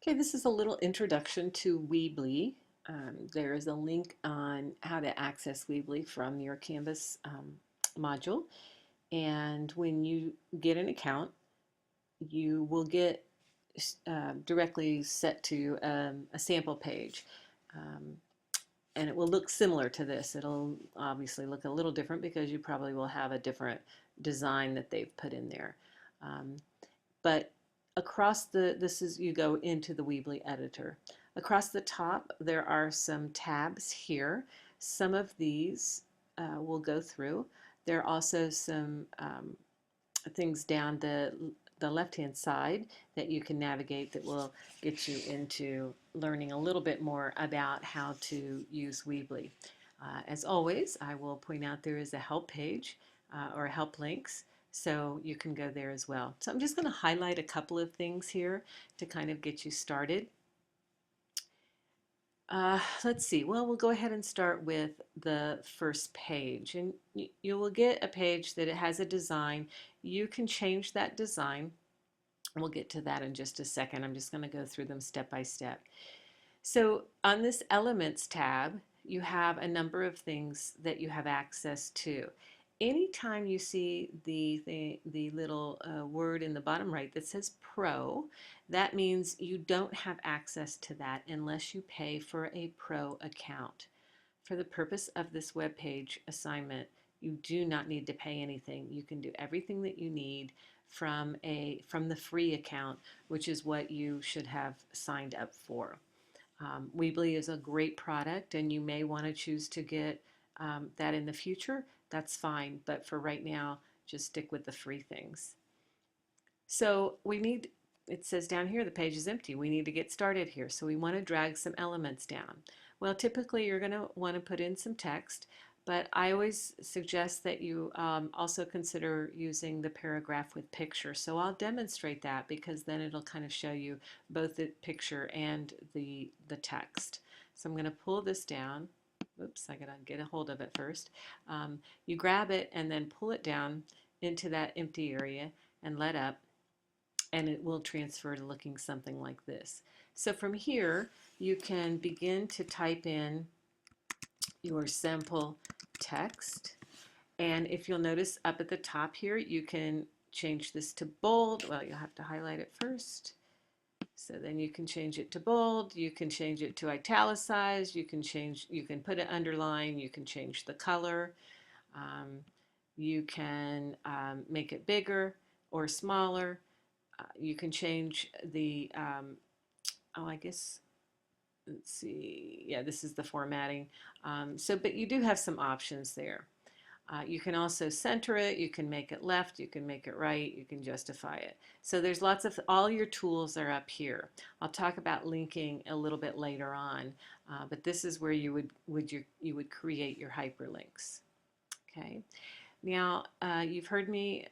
Okay, this is a little introduction to Weebly. There is a link on how to access Weebly from your Canvas module. And when you get an account, you will get directly set to a sample page. Um, and it will look similar to this. It'll obviously look a little different because you probably will have a different design that they've put in there. Um, but across this is, you go into the Weebly editor. Across the top, there are some tabs here. Some of these we'll go through. There are also some things down the left-hand side that you can navigate that will get you into learning a little bit more about how to use Weebly. As always, I will point out there is a help page or help links, so you can go there as well. So I'm just going to highlight a couple of things here to kind of get you started. Let's see. Well, we'll go ahead and start with the first page. And you will get a page that it has a design. You can change that design. We'll get to that in just a second. I'm just going to go through them step by step. So on this Elements tab, you have a number of things that you have access to. Anytime you see the little word in the bottom right that says Pro, that means you don't have access to that unless you pay for a Pro account. For the purpose of this web page assignment, you do not need to pay anything. You can do everything that you need from the free account, which is what you should have signed up for. Weebly is a great product, and you may want to choose to get that in the future. That's fine, but for right now, just stick with the free things. So it says down here the page is empty. We need to get started here. So we want to drag some elements down. Well, typically you're going to want to put in some text, but I always suggest that you also consider using the paragraph with picture. So I'll demonstrate that because then it'll kind of show you both the picture and the text. So I'm going to pull this down. Oops, I gotta get a hold of it first. You grab it and then pull it down into that empty area and let up, and it will transfer to looking something like this. So from here, you can begin to type in your sample text. And if you'll notice up at the top here, you can change this to bold. Well, you'll have to highlight it first. So then you can change it to bold, you can change it to italicized, you can put it underline, you can change the color, you can make it bigger or smaller. You can change the, oh, I guess, let's see, yeah, this is the formatting. But you do have some options there. You can also center it, you can make it left, you can make it right, you can justify it. So there's all your tools are up here. I'll talk about linking a little bit later on, but this is where you would create your hyperlinks. Okay. Now, you've heard me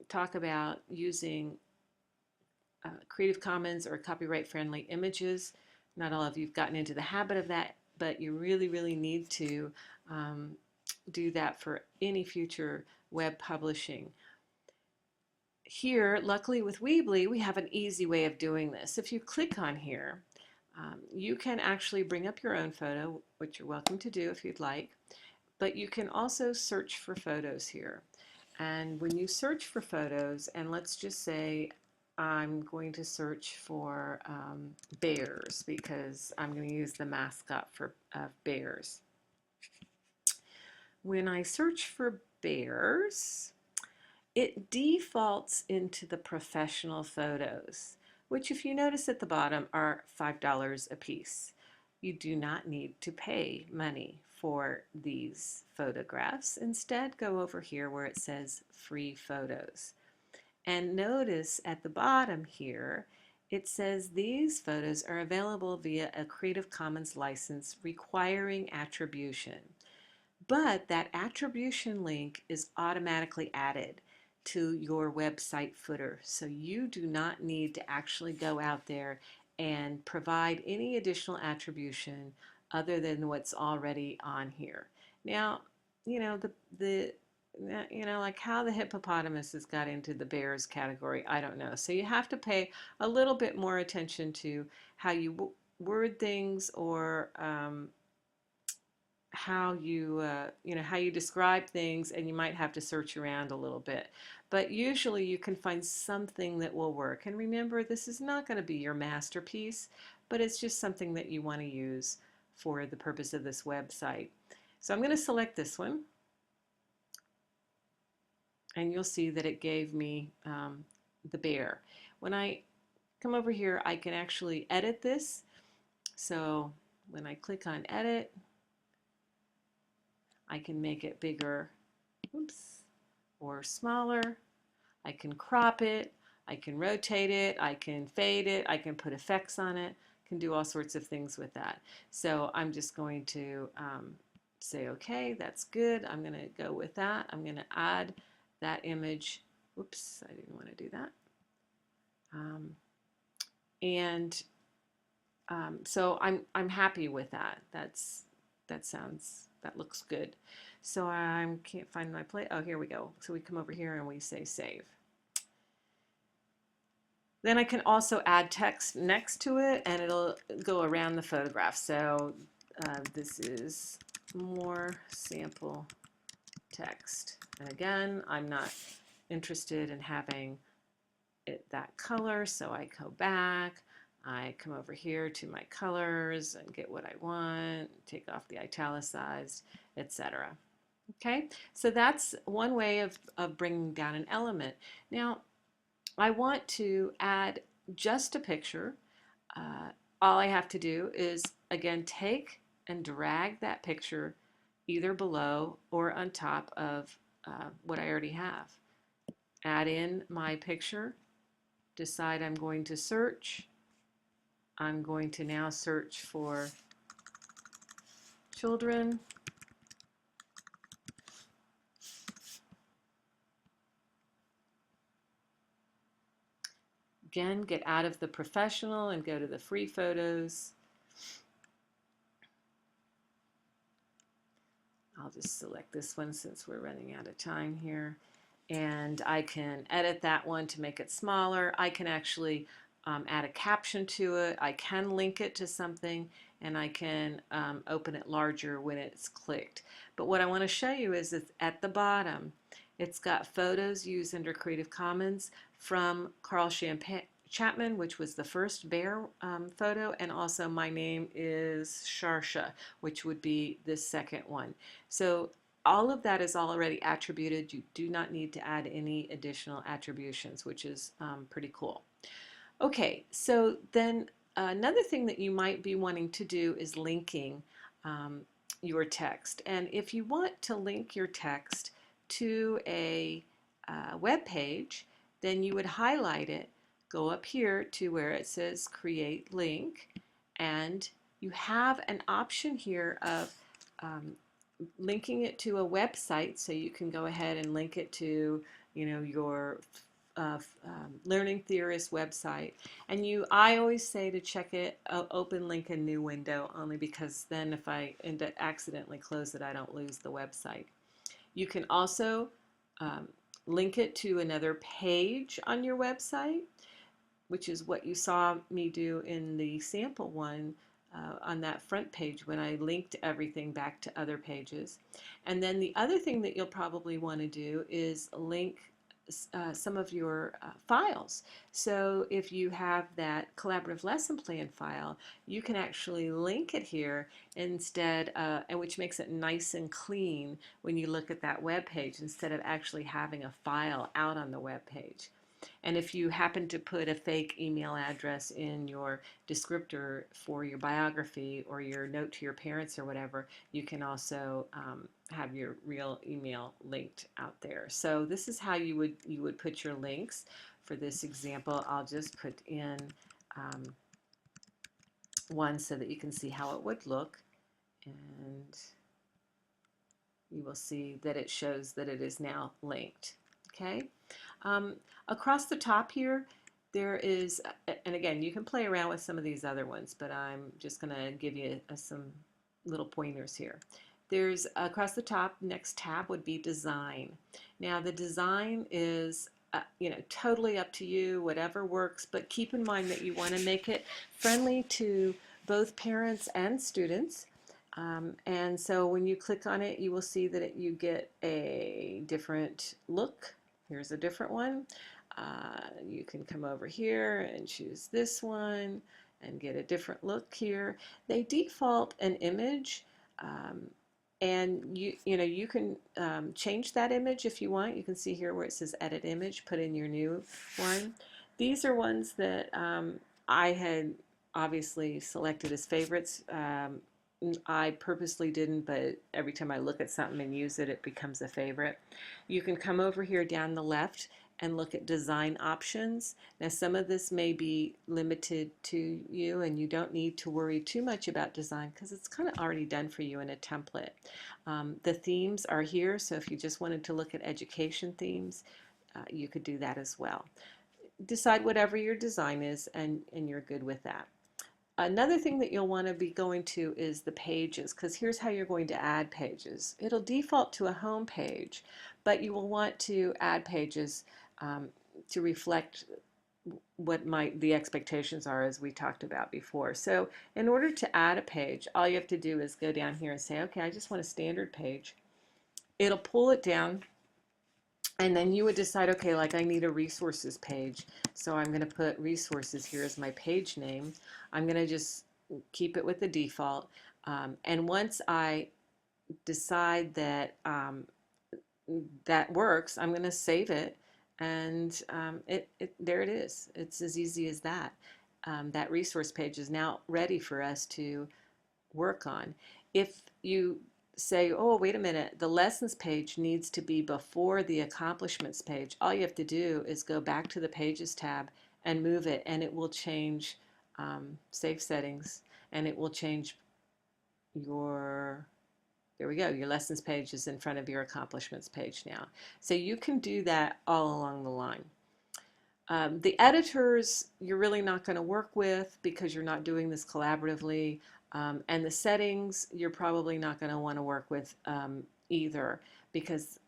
talk about using Creative Commons or copyright friendly images. Not all of you've gotten into the habit of that, but you really, really need to do that for any future web publishing. Here, luckily with Weebly, we have an easy way of doing this. If you click on here, you can actually bring up your own photo, which you're welcome to do if you'd like, but you can also search for photos here. And when you search for photos, and let's just say I'm going to search for bears because I'm going to use the mascot for bears. When I search for bears, it defaults into the professional photos, which if you notice at the bottom are $5 a piece. You do not need to pay money for these photographs. Instead, go over here where it says free photos. And notice at the bottom here, it says these photos are available via a Creative Commons license requiring attribution. But that attribution link is automatically added to your website footer. So you do not need to actually go out there and provide any additional attribution other than what's already on here. Now, you know, the you know, like how the hippopotamuses got into the bears category, I don't know. So you have to pay a little bit more attention to how you word things, or how you you know, how you describe things, and you might have to search around a little bit, but usually you can find something that will work. And remember, this is not going to be your masterpiece, but it's just something that you want to use for the purpose of this website. So I'm going to select this one, and you'll see that it gave me the bear. When I come over here, I can actually edit this. So when I click on edit, I can make it bigger, oops, or smaller. I can crop it, I can rotate it, I can fade it, I can put effects on it, can do all sorts of things with that. So I'm just going to say, okay, that's good. I'm going to go with that. I'm going to add that image. Oops, I didn't want to do that. And so I'm happy with that. That looks good. So I can't find my play. Oh, here we go. So we come over here and we say save. Then I can also add text next to it, and it'll go around the photograph. So this is more sample text. And again, I'm not interested in having it that color, so I go back. I come over here to my colors and get what I want, take off the italicized, etc. Okay, so that's one way of bringing down an element. Now, I want to add just a picture. All I have to do is, again, take and drag that picture either below or on top of what I already have. Add in my picture, decide I'm going to search. I'm going to now search for children. Again, get out of the professional and go to the free photos. I'll just select this one since we're running out of time here. And I can edit that one to make it smaller. I can actually add a caption to it. I can link it to something, and I can open it larger when it's clicked. But what I want to show you is that at the bottom, it's got photos used under Creative Commons from Carl Chapman, which was the first bear photo, and also my name is Sharsha, which would be this second one. So all of that is already attributed. You do not need to add any additional attributions, which is pretty cool. Okay, so then another thing that you might be wanting to do is linking your text. And if you want to link your text to a web page, then you would highlight it, go up here to where it says create link, and you have an option here of linking it to a website, so you can go ahead and link it to, you know, your Learning Theorist website. And I always say to check it, open link a new window, only because then if I end up accidentally close it, I don't lose the website. You can also link it to another page on your website, which is what you saw me do in the sample one on that front page when I linked everything back to other pages. And then the other thing that you'll probably want to do is link some of your files. So if you have that collaborative lesson plan file, you can actually link it here instead, and which makes it nice and clean when you look at that web page, instead of actually having a file out on the web page. And if you happen to put a fake email address in your descriptor for your biography or your note to your parents or whatever, you can also have your real email linked out there. So this is how you would put your links. For this example, I'll just put in one so that you can see how it would look, and you will see that it shows that it is now linked. Okay. Across the top here, there is, and again, you can play around with some of these other ones, but I'm just going to give you some little pointers here. There's across the top, next tab would be design. Now the design is totally up to you, whatever works, but keep in mind that you want to make it friendly to both parents and students. And so when you click on it, you will see that you get a different look. Here's a different one. You can come over here and choose this one and get a different look here. They default an image, um, and you can change that image if you want. You can see here where it says edit image, put in your new one. These are ones that I had obviously selected as favorites. I purposely didn't, but every time I look at something and use it, it becomes a favorite. You can come over here down the left and look at design options. Now some of this may be limited to you and you don't need to worry too much about design because it's kind of already done for you in a template. The themes are here, so if you just wanted to look at education themes, you could do that as well. Decide whatever your design is and you're good with that. Another thing that you'll want to be going to is the pages, because here's how you're going to add pages. It'll default to a home page, but you will want to add pages to reflect what the expectations are, as we talked about before. So in order to add a page, all you have to do is go down here and say, okay, I just want a standard page. It'll pull it down, and then you would decide, okay, like I need a resources page. So I'm going to put resources here as my page name. I'm going to just keep it with the default. And once I decide that that works, I'm going to save it. And there it is. It's as easy as that. That resource page is now ready for us to work on. If you say, oh, wait a minute, the lessons page needs to be before the accomplishments page, all you have to do is go back to the pages tab and move it, and it will change save settings, and it will change your, there we go, your lessons page is in front of your accomplishments page now. So you can do that all along the line. The editors you're really not going to work with because you're not doing this collaboratively, and the settings you're probably not going to want to work with either, because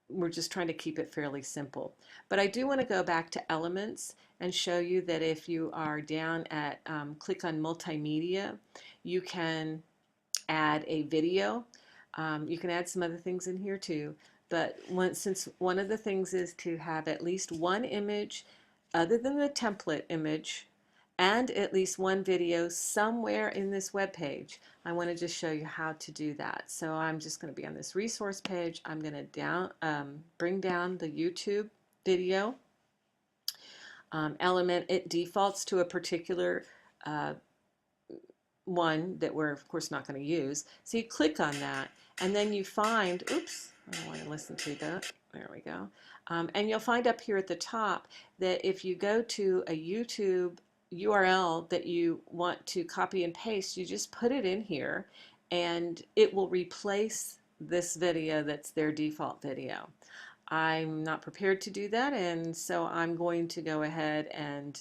we're just trying to keep it fairly simple. But I do want to go back to elements and show you that if you are down at click on multimedia, you can add a video. You can add some other things in here too. But since one of the things is to have at least one image other than the template image and at least one video somewhere in this web page, I want to just show you how to do that. So I'm just going to be on this resource page. I'm going to bring down the YouTube video element. It defaults to a particular one that we're of course not going to use. So you click on that and then you find, oops, I don't want to listen to that. There we go. And you'll find up here at the top that if you go to a YouTube URL that you want to copy and paste, you just put it in here and it will replace this video that's their default video. I'm not prepared to do that, and so I'm going to go ahead and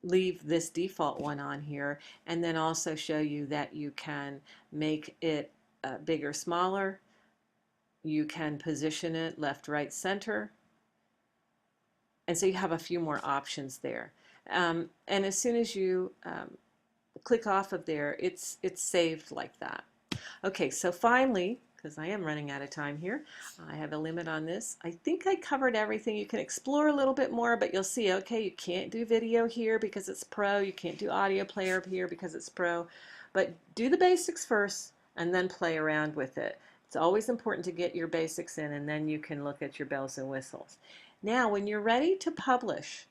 leave this default one on here, and then also show you that you can make it bigger, smaller. You can position it left, right, center. And so you have a few more options there. And as soon as you click off of there, it's saved like that. Okay, so finally, because I am running out of time here, I have a limit on this. I think I covered everything. You can explore a little bit more, but you'll see, okay, you can't do video here because it's pro. You can't do audio player here because it's pro. But do the basics first and then play around with it. It's always important to get your basics in, and then you can look at your bells and whistles. Now, when you're ready to publish,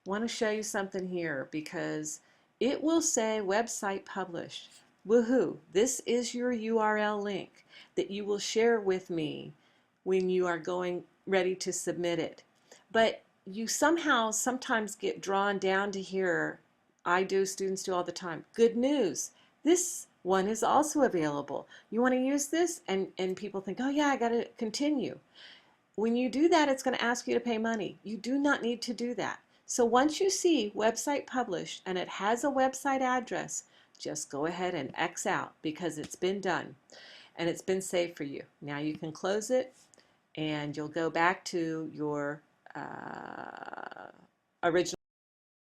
I want to show you something here because it will say website published. Woohoo! This is your URL link that you will share with me when you are ready to submit it. But you somehow sometimes get drawn down to here. I do, students do all the time. Good news! This one is also available. You want to use this? And people think, oh yeah, I got to continue. When you do that, it's going to ask you to pay money. You do not need to do that. So once you see website published and it has a website address, just go ahead and X out because it's been done and it's been saved for you. Now you can close it and you'll go back to your original